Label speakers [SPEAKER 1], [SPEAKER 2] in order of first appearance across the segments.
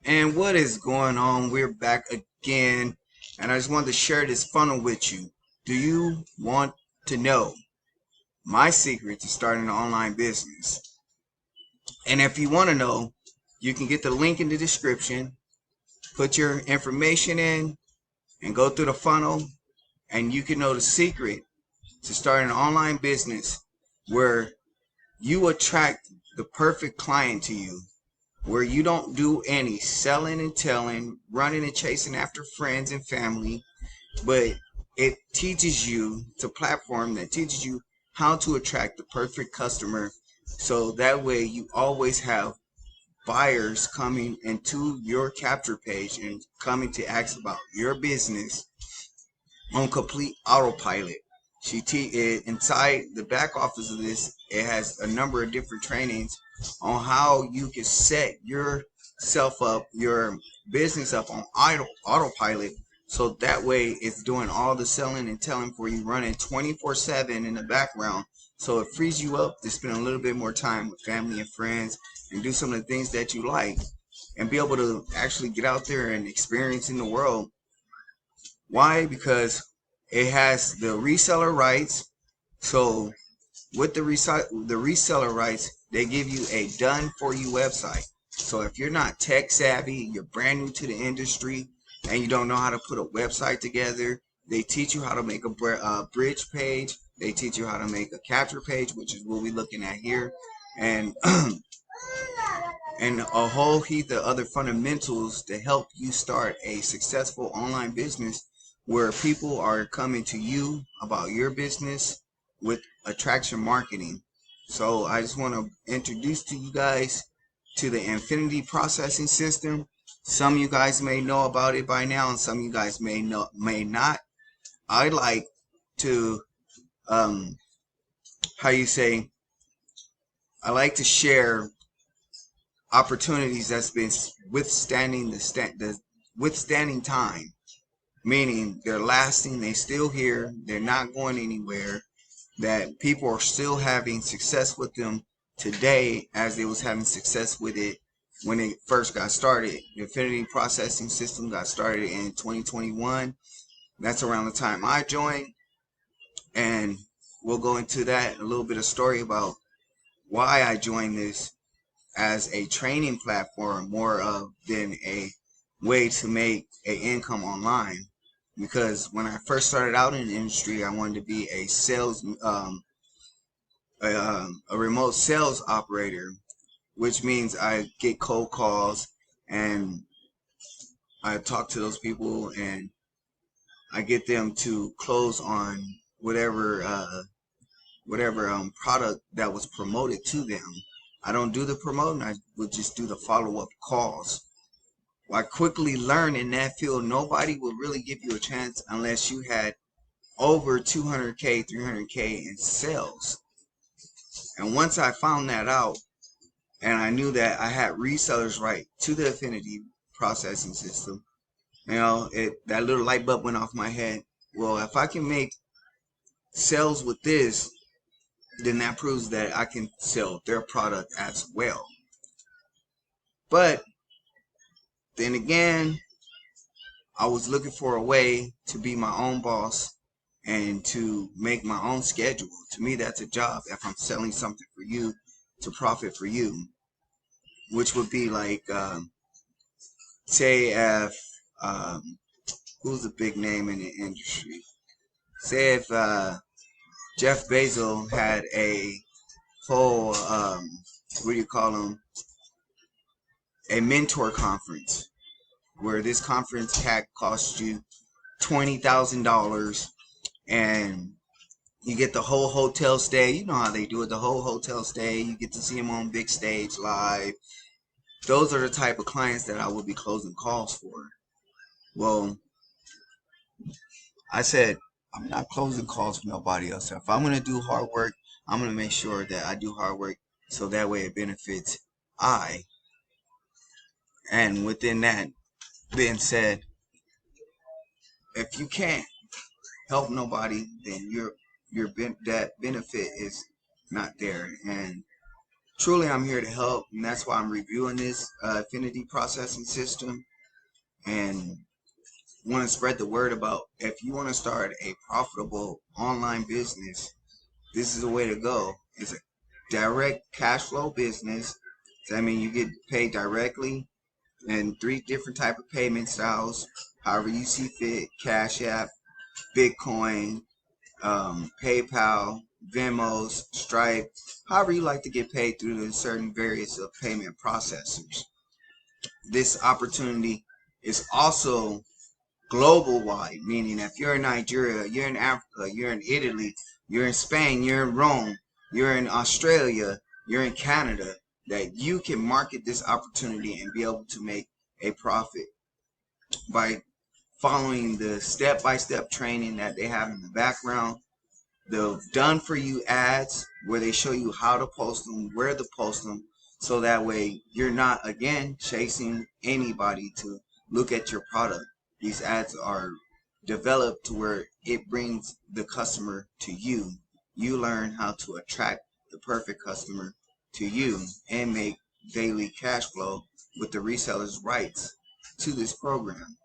[SPEAKER 1] And what is going on? We're back again, and I just wanted to share this funnel with you. Do you want to know my secret to starting an online business? And if you want to know, you can get the link in the description, put your information in, and go through the funnel, and you can know the secret to starting an online business where you attract the perfect client to you, where you don't do any selling and telling, running and chasing after friends and family, but it teaches you, it's a platform that teaches you how to attract the perfect customer, so that way you always have buyers coming into your capture page and coming to ask about your business on complete autopilot. Inside the back office of this, it has a number of different trainings on how you can set yourself up, your business up on autopilot, so that way it's doing all the selling and telling for you, running 24/7 in the background. So it frees you up to spend a little bit more time with family and friends and do some of the things that you like, and be able to actually get out there and experience in the world. Why? Because it has the reseller rights. So with the reseller rights, they give you a done for you website. So if you're not tech savvy, you're brand new to the industry, and you don't know how to put a website together, they teach you how to make a bridge page. They teach you how to make a capture page, which is what we're looking at here, and and a whole heap of other fundamentals to help you start a successful online business where people are coming to you about your business with attraction marketing. So I just want to introduce to you guys to the Infinity Processing System. Some of you guys may know about it by now, and some of you guys may not. I like to how you say I like to share opportunities that's been withstanding the withstanding time, meaning they're lasting, they still here, they're not going anywhere, that people are still having success with them today as they was having success with it when it first got started. The Infinity Processing System got started in 2021. That's around the time I joined, and we'll go into that, a little bit of story about why I joined this as a training platform more of than a way to make an income online. Because when I first started out in the industry, I wanted to be a a remote sales operator, which means I get cold calls and I talk to those people and I get them to close on whatever product that was promoted to them. I don't do the promoting, I would just do the follow-up calls. Well, I quickly learned in that field, nobody will really give you a chance unless you had over 200K, 300K in sales. And once I found that out, and I knew that I had resellers right to the Affinity Processing System, that little light bulb went off my head. Well, if I can make sales with this, then that proves that I can sell their product as well. But then again, I was looking for a way to be my own boss and to make my own schedule. To me, that's a job. If I'm selling something for you, to profit for you, which would be like, say if, who's a big name in the industry? Say if Jeff Bezos had a whole, what do you call them? A mentor conference, where this conference had cost you $20,000 and you get the whole hotel stay. You know how they do it, the whole hotel stay. You get to see them on big stage live. Those are the type of clients that I would be closing calls for. Well, I said, I'm not closing calls for nobody else. If I'm going to do hard work, I'm going to make sure that I do hard work so that way it benefits I. And within that being said, if you can't help nobody, then that benefit is not there. And Truly, I'm here to help, and that's why I'm reviewing this affinity processing system and want to spread the word about if you want to start a profitable online business, this is the way to go. It's a direct cash flow business. So, I mean, you get paid directly in three different type of payment styles, however you see fit: Cash App, Bitcoin, PayPal, Venmos, Stripe, however you like to get paid through the certain various payment processors. This opportunity is also global wide, meaning if you're in Nigeria, you're in Africa, you're in Italy, you're in Spain, you're in Rome, you're in Australia, you're in Canada, that you can market this opportunity and be able to make a profit by following the step-by-step training that they have in the background, the done for you ads where they show you how to post them, where to post them, so that way you're not again chasing anybody to look at your product. These ads are developed to where it brings the customer to you. You learn how to attract the perfect customer to you and make daily cash flow with the resellers' rights to this program.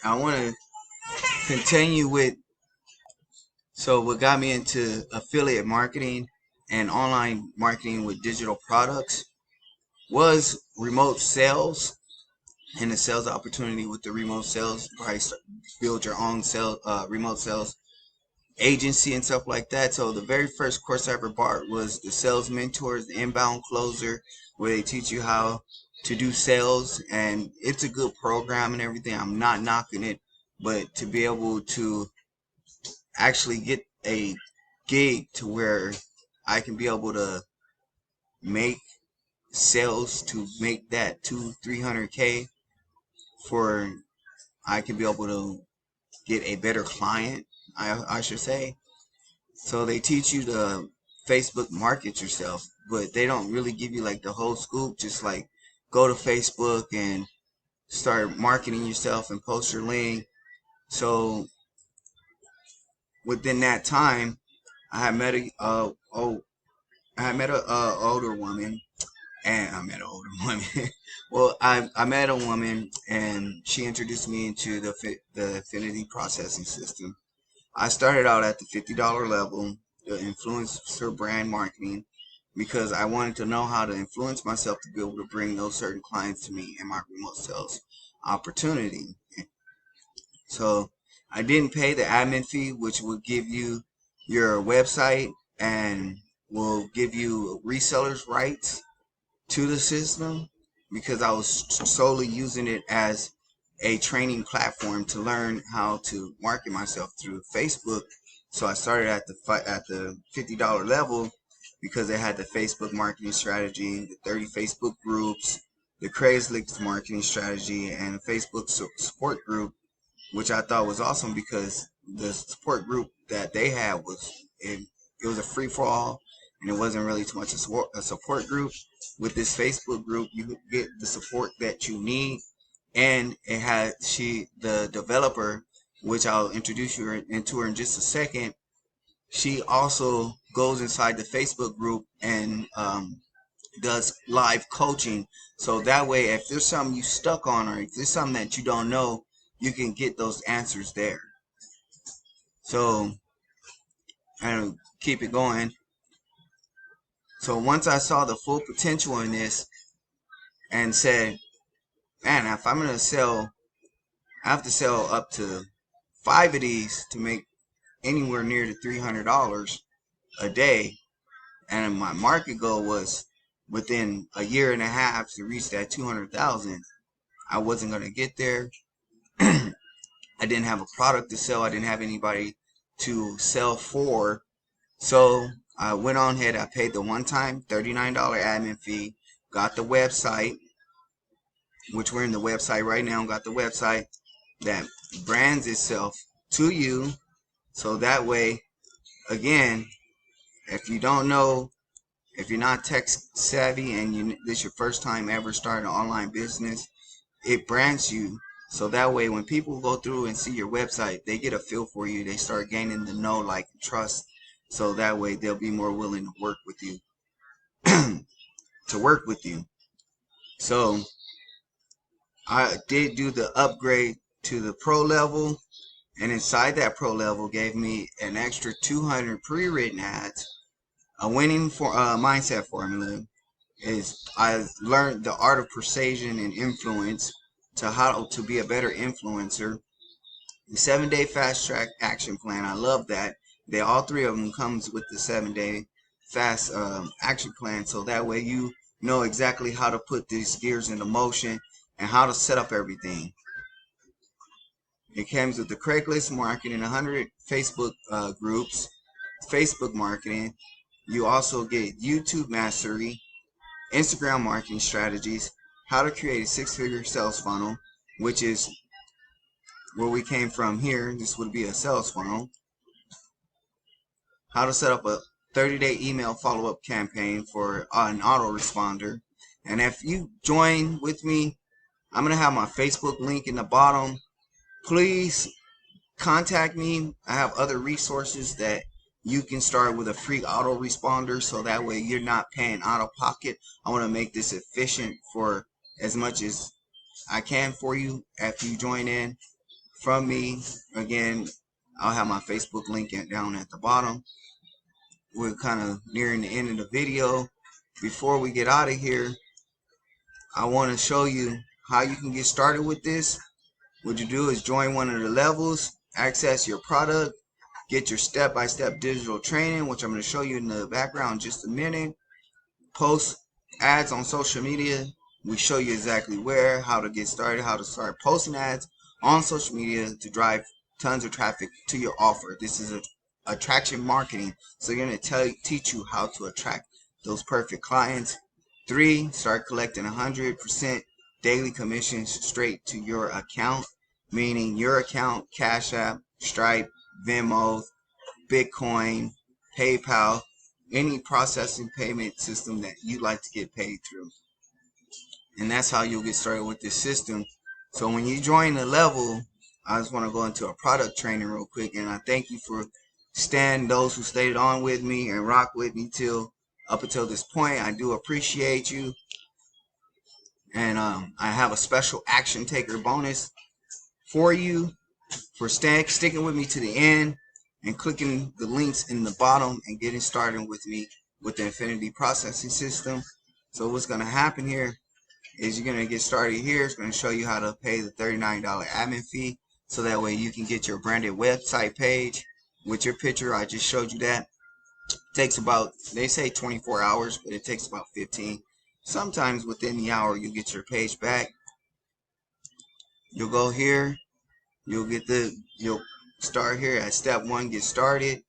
[SPEAKER 1] I want to continue with what got me into affiliate marketing and online marketing with digital products was remote sales and the sales opportunity with the remote sales. Probably build your own remote sales agency and stuff like that. So the very first course I ever bought was the Sales Mentors, the Inbound Closer, where they teach you how to do sales, and it's a good program and everything. I'm not knocking it, but to be able to actually get a gig to where I can be able to make sales to make that 200-300K for I can be able to get a better client, I should say. So they teach you to Facebook market yourself, but they don't really give you like the whole scoop. Just like go to Facebook and start marketing yourself and post your link. So within that time, I had met a older woman, and I met an older woman. Well, I met a woman, and she introduced me into the affinity processing system. I started out at the $50 level, the influencer brand marketing, because I wanted to know how to influence myself to be able to bring those certain clients to me in my remote sales opportunity. So I didn't pay the admin fee, which will give you your website and will give you resellers rights to the system, because I was solely using it as a training platform to learn how to market myself through Facebook. So I started at the $50 level because they had the Facebook marketing strategy, the 30 Facebook groups, the Craigslist marketing strategy, and a Facebook support group, which I thought was awesome because the support group that they had it was a free for all, and it wasn't really too much a support group. With this Facebook group, you get the support that you need, and it had the developer, which I'll introduce you into her in just a second. She also goes inside the Facebook group and does live coaching. So that way, if there's something you stuck on, or if there's something that you don't know, you can get those answers there. So, and keep it going. So once I saw the full potential in this and said, man, if I'm going to sell, I have to sell up to 5 of these to make anywhere near to $300 a day. And my market goal was within a year and a half to reach that 200,000. I wasn't going to get there. I didn't have a product to sell. I didn't have anybody to sell for. So I went on ahead. I paid the one-time $39 admin fee, got the website, which we're in the website right now, got the website that brands itself to you. So that way, again, if you don't know, if you're not tech savvy and this is your first time ever starting an online business, it brands you. So that way, when people go through and see your website, they get a feel for you. They start gaining the know, like, and trust. So that way, they'll be more willing to work with you. to work with you. So I did do the upgrade to the pro level, and inside that pro level gave me an extra 200 pre-written ads. A winning for mindset formula is I learned the art of persuasion and influence to how to be a better influencer. The 7-day fast track action plan, I love that. They all three of them comes with the 7-day fast action plan, so that way you know exactly how to put these gears into motion and how to set up everything. It comes with the Craigslist marketing, 100 Facebook groups, Facebook marketing. You also get YouTube mastery, Instagram marketing strategies, how to create a 6-figure sales funnel, which is where we came from here. This would be a sales funnel. How to set up a 30-day email follow-up campaign for an autoresponder. And if you join with me, I'm going to have my Facebook link in the bottom. Please contact me. I have other resources that you can start with a free autoresponder, so that way you're not paying out of pocket. I want to make this efficient for as much as I can for you after you join in from me. Again, I'll have my Facebook link down at the bottom. We're kind of nearing the end of the video. Before we get out of here, I want to show you how you can get started with this. What you do is join one of the levels, access your product, get your step-by-step digital training, which I'm going to show you in the background in just a minute. Post ads on social media. We show you exactly where, how to get started, how to start posting ads on social media to drive tons of traffic to your offer. This is attraction marketing, so you're going to teach you how to attract those perfect clients. 3, start collecting 100% daily commissions straight to your account, meaning your account, Cash App, Stripe, Venmo, Bitcoin, PayPal, any processing payment system that you like to get paid through. And that's how you'll get started with this system. So when you join the level, I just want to go into a product training real quick, and I thank you for those who stayed on with me and rock with me up until this point. I do appreciate you. And I have a special action taker bonus for you for sticking with me to the end and clicking the links in the bottom and getting started with me with the Infinity Processing System. So what's going to happen here is you're going to get started here. It's going to show you how to pay the $39 admin fee, so that way you can get your branded website page with your picture. I just showed you that. It takes about, they say 24 hours, but it takes about 15. Sometimes within the hour you'll get your page back. You'll go here. You'll start here at step 1, get started.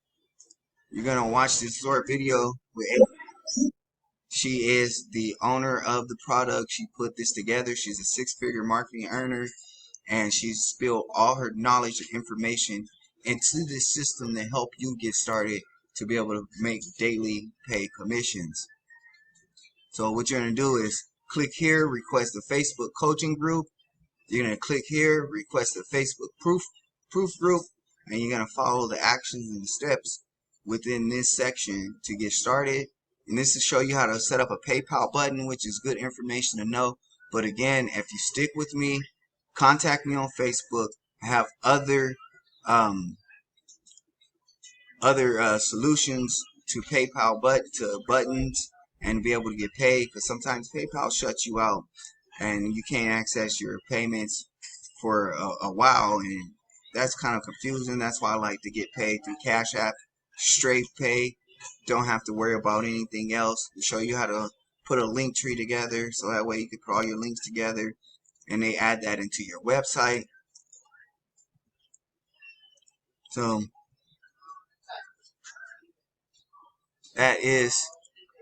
[SPEAKER 1] You're going to watch this short video with Amy. She is the owner of the product. She put this together. She's a 6-figure marketing earner, and she's spilled all her knowledge and information into this system to help you get started to be able to make daily pay commissions. So what you're going to do is click here, request a Facebook coaching group. You're going to click here, request a Facebook proof group, and you're going to follow the actions and the steps within this section to get started. And this will show you how to set up a PayPal button, which is good information to know. But again, if you stick with me, contact me on Facebook. I have other solutions to PayPal buttons and be able to get paid, because sometimes PayPal shuts you out and you can't access your payments for a while, and that's kind of confusing. That's why I like to get paid through Cash App, straight pay. Don't have to worry about anything else. To show you how to put a link tree together, so that way you can put all your links together and they add that into your website. So that is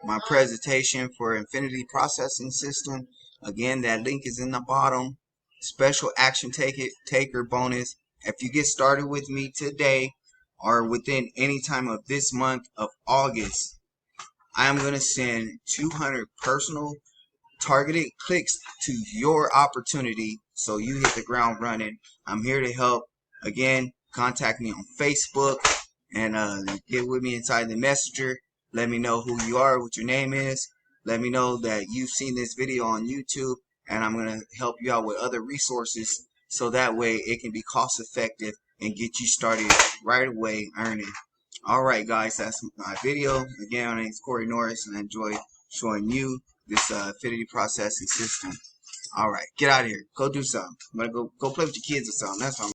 [SPEAKER 1] my presentation for Infinity Processing System. Again, that link is in the bottom. Special action taker bonus. If you get started with me today or within any time of this month of August, I am going to send 200 personal targeted clicks to your opportunity, so you hit the ground running. I'm here to help. Again, contact me on Facebook and get with me inside the messenger. Let me know who you are, what your name is, Let me know that you've seen this video on YouTube, and I'm going to help you out with other resources so that way it can be cost effective and get you started right away earning. Alright guys, that's my video. Again, my name is Corey Norris, and I enjoy showing you this affinity processing system. Alright, get out of here. Go do something. I'm going to go play with your kids or something. That's all.